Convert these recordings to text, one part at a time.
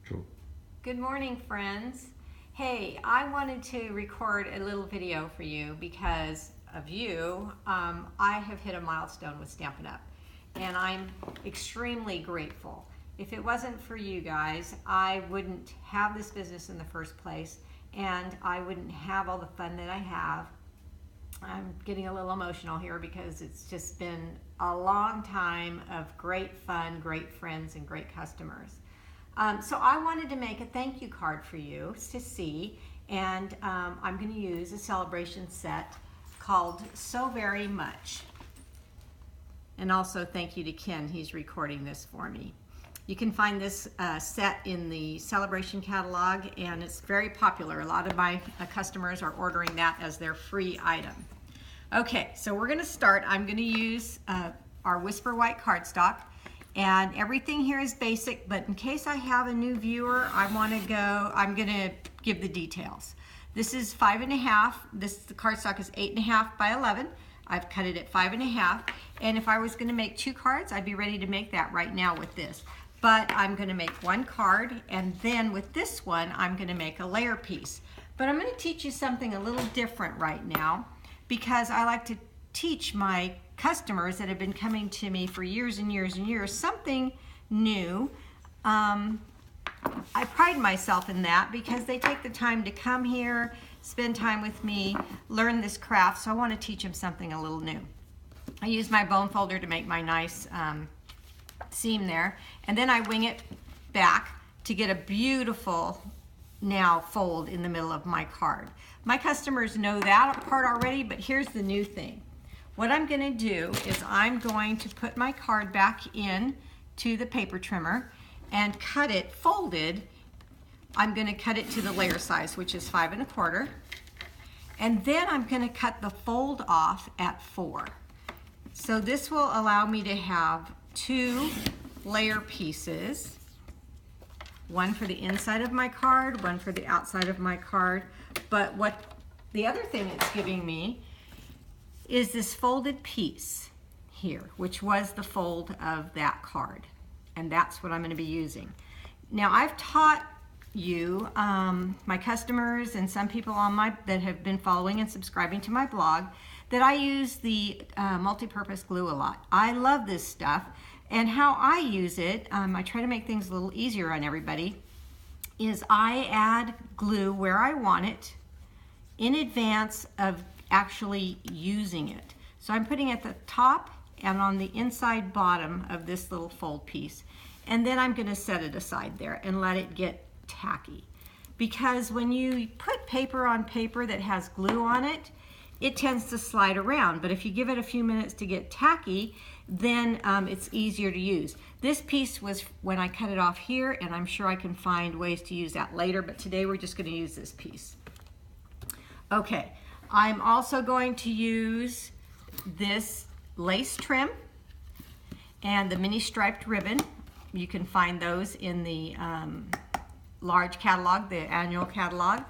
Cool. Good morning, friends. Hey, I wanted to record a little video for you because of you. I have hit a milestone with Stampin' Up, and I'm extremely grateful. If it wasn't for you guys, I wouldn't have this business in the first place, and I wouldn't have all the fun that I have. I'm getting a little emotional here because it's just been a long time of great fun, great friends, and great customers. So I wanted to make a thank you card for you to see, and I'm going to use a celebration set called So Very Much. And also thank you to Ken, he's recording this for me. You can find this set in the celebration catalog, and it's very popular. A lot of my customers are ordering that as their free item. Okay, so we're going to start. I'm going to use our Whisper White cardstock. And everything here is basic, but in case I have a new viewer, I'm going to give the details. This is 5.5. The cardstock is 8.5 by 11. I've cut it at 5.5. And if I was going to make 2 cards, I'd be ready to make that right now with this. But I'm going to make 1 card, and then with this one, I'm going to make a layer piece. But I'm going to teach you something a little different right now, because I like to teach my customers that have been coming to me for years and years and years something new. I pride myself in that because they take the time to come here, spend time with me, learn this craft, so I want to teach them something a little new. I use my bone folder to make my nice seam there, and then I wing it back to get a beautiful now fold in the middle of my card. My customers know that part already, but here's the new thing. What I'm going to do is I'm going to put my card back in to the paper trimmer and cut it folded. I'm going to cut it to the layer size, which is 5.25, and then I'm going to cut the fold off at 4. So this will allow me to have 2 layer pieces, one for the inside of my card, one for the outside of my card. But what the other thing it's giving me is this folded piece here, which was the fold of that card, and that's what I'm going to be using. Now, I've taught you, my customers, and some people that have been following and subscribing to my blog, that I use the multi-purpose glue a lot. I love this stuff, and how I use it, I try to make things a little easier on everybody, is I add glue where I want it in advance of actually using it. So I'm putting it at the top and on the inside bottom of this little fold piece, and then I'm going to set it aside there and let it get tacky, because when you put paper on paper that has glue on it, it tends to slide around, but if you give it a few minutes to get tacky, then it's easier to use. This piece was when I cut it off here, and I'm sure I can find ways to use that later, but today we're just going to use this piece. Okay, I'm also going to use this lace trim and the mini striped ribbon. You can find those in the large catalog, the annual catalog.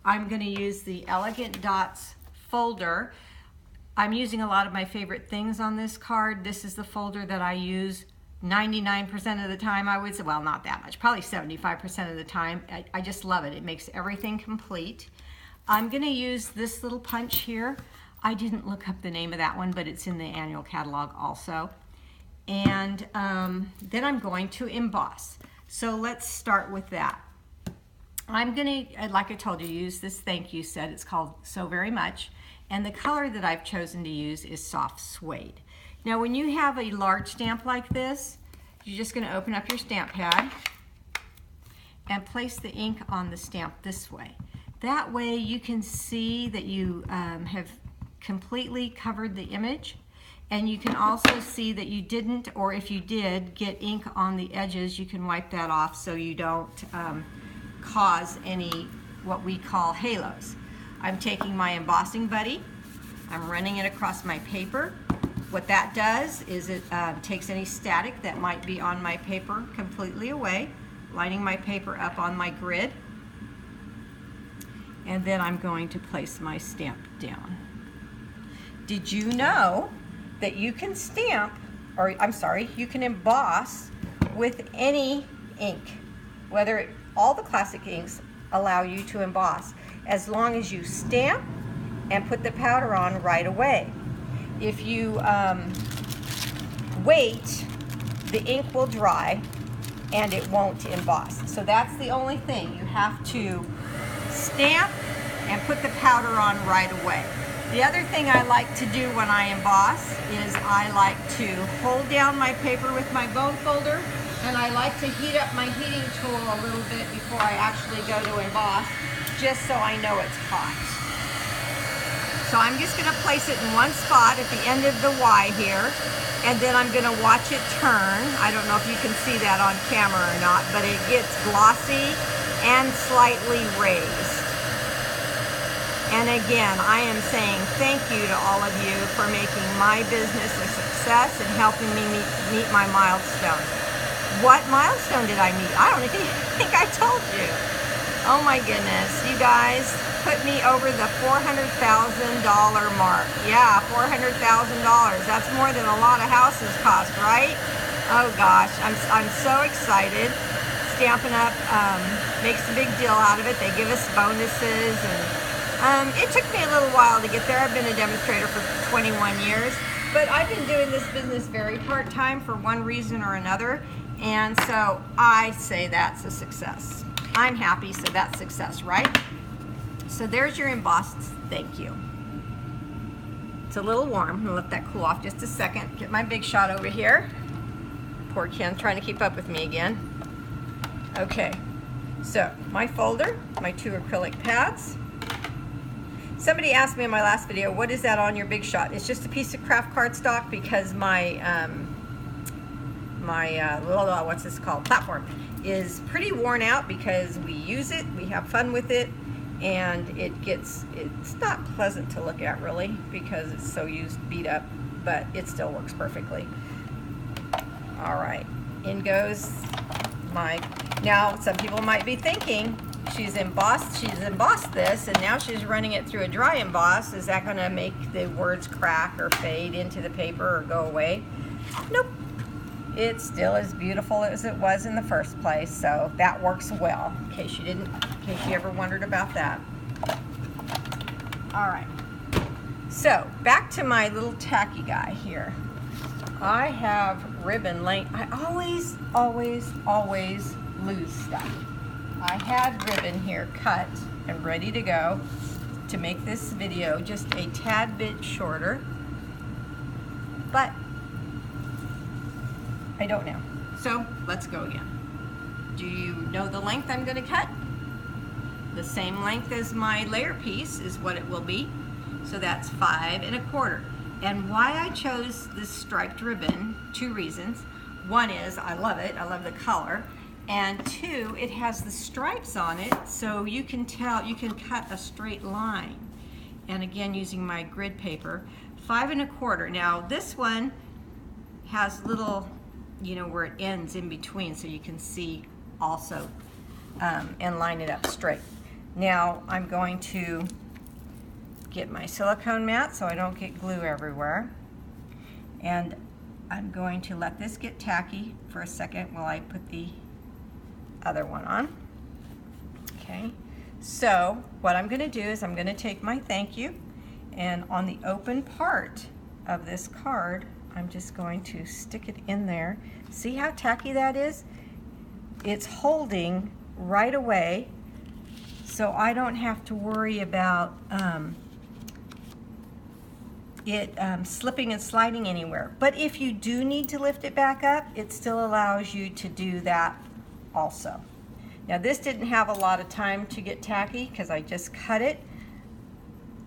I'm going to use the Elegant Dots folder. I'm using a lot of my favorite things on this card. This is the folder that I use 99% of the time, I would say. Well, not that much, probably 75% of the time. I just love it. It makes everything complete. I'm going to use this little punch here. I didn't look up the name of that one, but it's in the annual catalog also. And then I'm going to emboss. So let's start with that. I'm going to, like I told you, use this thank you set. It's called So Very Much. And the color that I've chosen to use is soft suede. Now, when you have a large stamp like this, you're just going to open up your stamp pad and place the ink on the stamp this way. That way you can see that you have completely covered the image, and you can also see that you didn't, or if you did, get ink on the edges. You can wipe that off so you don't cause any what we call halos. I'm taking my embossing buddy, I'm running it across my paper. What that does is it takes any static that might be on my paper completely away, lining my paper up on my grid. And then I'm going to place my stamp down. Did you know that you can stamp, or I'm sorry, you can emboss with any ink, whether all the classic inks allow you to emboss as long as you stamp and put the powder on right away. If you wait, the ink will dry and it won't emboss. So that's the only thing. You have to stamp and put the powder on right away. The other thing I like to do when I emboss is I like to hold down my paper with my bone folder, and I like to heat up my heating tool a little bit before I actually go to emboss, just so I know it's hot. So I'm just going to place it in one spot at the end of the Y here, and then I'm going to watch it turn. I don't know if you can see that on camera or not, but it gets glossy and slightly raised. And again, I am saying thank you to all of you for making my business a success and helping me meet my milestone. What milestone did I meet? I don't even think I told you. Oh my goodness, you guys put me over the $400,000 mark. Yeah, $400,000. That's more than a lot of houses cost, right? Oh gosh, I'm so excited. Stampin' Up! Makes a big deal out of it. They give us bonuses, and it took me a little while to get there. I've been a demonstrator for 21 years, but I've been doing this business very part-time for one reason or another, and so I say that's a success. I'm happy, so that's success, right? So there's your embossed thank you. It's a little warm. I'm gonna let that cool off just a second. Get my big shot over here. Poor Ken trying to keep up with me again. Okay, so my folder, my 2 acrylic pads. Somebody asked me in my last video, what is that on your big shot? It's just a piece of craft cardstock because my, what's this called, platform is pretty worn out because we use it, we have fun with it, and it's not pleasant to look at really because it's so beat up, but it still works perfectly. All right, in goes my, now some people might be thinking, she's embossed this, and now she's running it through a dry emboss. Is that gonna make the words crack or fade into the paper or go away? Nope. It's still as beautiful as it was in the first place, so that works well, in case you ever wondered about that. All right, so back to my little tacky guy here. I have ribbon length. I always lose stuff. I had ribbon here cut and ready to go to make this video just a tad bit shorter, but I don't know. So let's go again. Do you know the length I'm going to cut? The same length as my layer piece is what it will be. So that's 5 1/4. And why I chose this striped ribbon, 2 reasons. One is I love it, I love the color. And 2, it has the stripes on it, so you can tell, you can cut a straight line. And again, using my grid paper, 5 1/4. Now this one has little, you know, where it ends in between, so you can see also and line it up straight. Now I'm going to get my silicone mat so I don't get glue everywhere. And I'm going to let this get tacky for a second while I put the other one on. Okay, so what I'm going to do is I'm going to take my thank you, and on the open part of this card I'm just going to stick it in there. See how tacky that is? It's holding right away, so I don't have to worry about it slipping and sliding anywhere. But if you do need to lift it back up, it still allows you to do that also. Now this didn't have a lot of time to get tacky because I just cut it,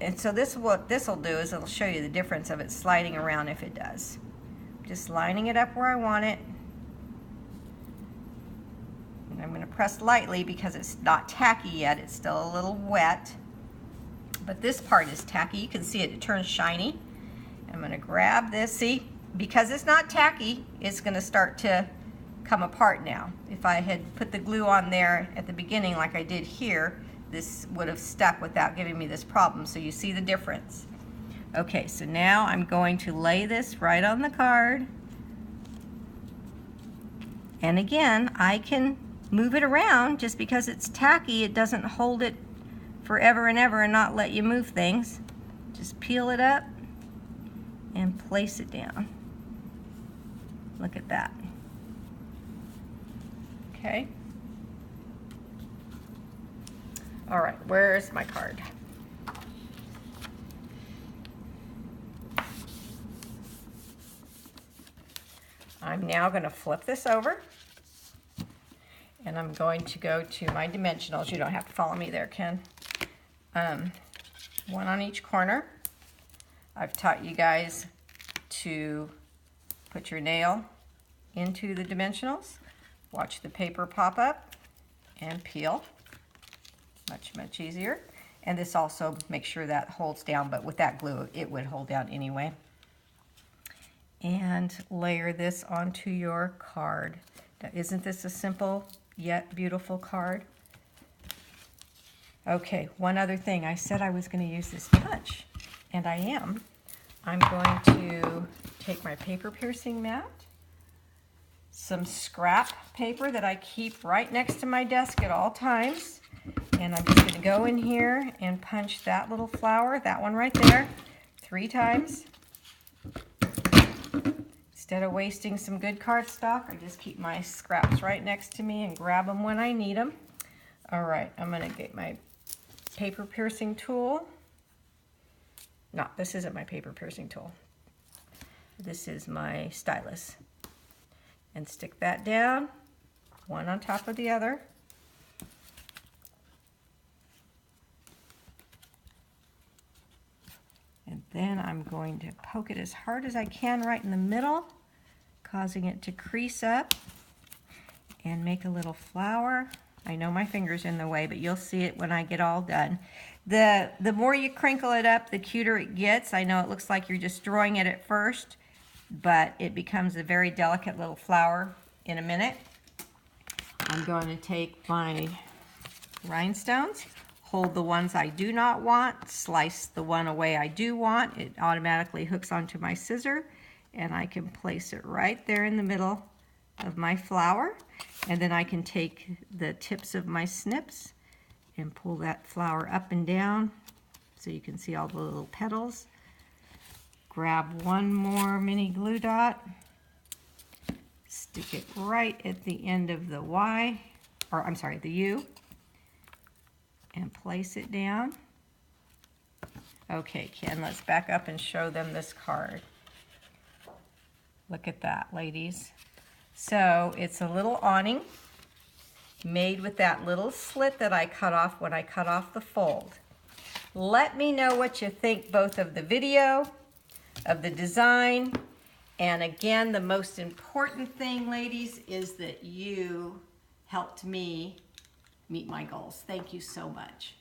and so what this will do is it'll show you the difference of it sliding around if it does. Just lining it up where I want it, and I'm going to press lightly because it's not tacky yet, it's still a little wet, but this part is tacky. You can see it, it turns shiny. I'm going to grab this, see, because it's not tacky, it's going to start to come apart now. If I had put the glue on there at the beginning like I did here, this would have stuck without giving me this problem. So you see the difference. Okay, so now I'm going to lay this right on the card. And again, I can move it around. Just because it's tacky, it doesn't hold it forever and ever and not let you move things. Just peel it up and place it down. Look at that. Okay. All right, where's my card? I'm now going to flip this over, and I'm going to go to my dimensionals. You don't have to follow me there, Ken. One on each corner. I've taught you guys to put your nail into the dimensionals, watch the paper pop up, and peel. Much, much easier. And this also makes sure that holds down, but with that glue, it would hold down anyway. And layer this onto your card. Now, isn't this a simple yet beautiful card? Okay, one other thing. I said I was going to use this punch, and I am. I'm going to take my paper piercing mat, some scrap paper that I keep right next to my desk at all times, and I'm just going to go in here and punch that little flower, that one right there, 3 times. Instead of wasting some good cardstock, I just keep my scraps right next to me and grab them when I need them. All right, I'm going to get my paper piercing tool. No, this isn't my paper piercing tool. This is my stylus. And stick that down, one on top of the other. And then I'm going to poke it as hard as I can right in the middle, causing it to crease up and make a little flower. I know my finger's in the way, but you'll see it when I get all done. The more you crinkle it up, the cuter it gets. I know it looks like you're destroying it at first, but it becomes a very delicate little flower in a minute. I'm going to take my rhinestones, hold the ones I do not want, slice the one away I do want. It automatically hooks onto my scissor, and I can place it right there in the middle of my flower. And then I can take the tips of my snips and pull that flower up and down so you can see all the little petals. Grab one more mini glue dot, stick it right at the end of the Y, or I'm sorry, the U, and place it down. Okay, Ken, let's back up and show them this card. Look at that, ladies. So it's a little awning made with that little slit that I cut off when I cut off the fold. Let me know what you think both of the video, of the design, and again, the most important thing, ladies, is that you helped me meet my goals. Thank you so much.